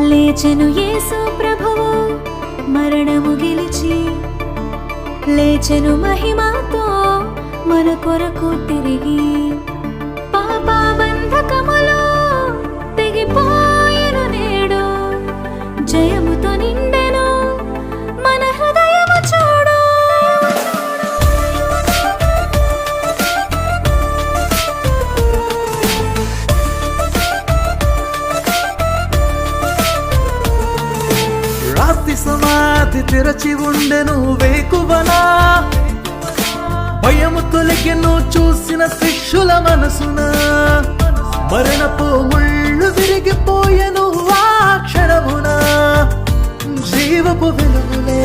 లేచెను యేసు ప్రభువు మరణము గెలిచి, లేచెను మహిమతో మన కొరకు తిరిగి. పాప బంధకములో తెగిపోయెను నేడు, జయముతో నిండెను మన హృదయము చూడు. రాతి సమాధి తెరచి ఉండెను వేకువనా, భయము తొలగెను చూసిన శిష్యుల మనసున. మరణపు ముళ్ళు విరిగిపోయెను ఆ క్షణమున, జీవపు వెలుగులే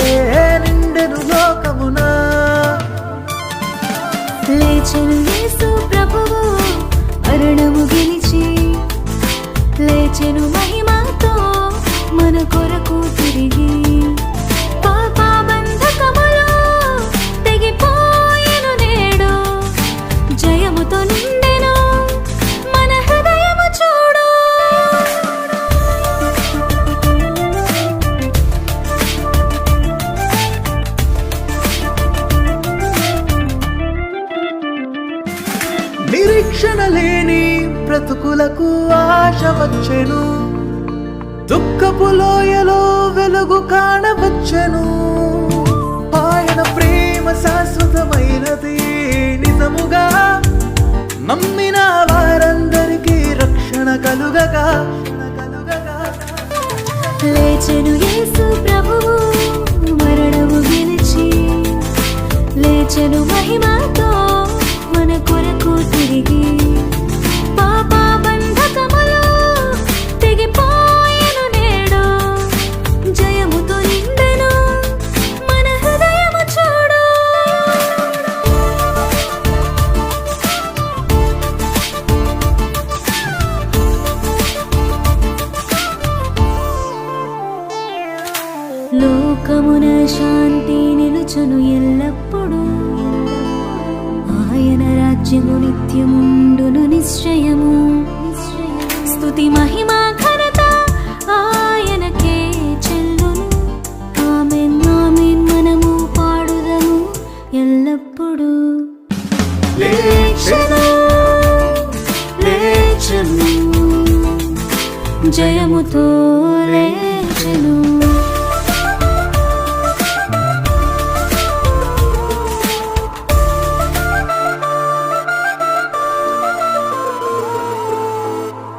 నిండెను లోకమున. లేచెను యేసు ప్రభువు మరణము గెలిచి, లేచెను మహిమతో మన కొరకు తిరిగి. పాప బంధకములో తెగిపోయెను నేడు, జయముతో నిండెను మన హృదయము చూడు. నిరీక్షణ లేని బ్రతుకులకు ఆశ వచ్చెను, దుఃఖపు లోయలో వెలుగు కాణవచ్చెను. ఆయన ప్రేమ శాశ్వతమైనది నిజముగా, నమ్మిన వారందరికీ రక్షణ కలుగగా. లేచెను యేసు ప్రభువు మరణము గెలిచి, లేచెను మహిమతో మన కొరకు తిరిగి. పాప బంధకములో తెగిపోయెను నేడు, జయముతో నిండెను మన హృదయము చూడు. లోకమున శాంతి నిలుచును ఎల్లప్పుడూ, ఆయన రాజ్యము నిత్యముండును నిశ్చయము. స్తుతి మహిమ ఘనత ఆయనకే చెల్లును. ఆమేన్ ఆమేన్ మనము పాడుదము ఎల్లప్పుడూ. లేచెను లేచెను జయముతో లేచెను.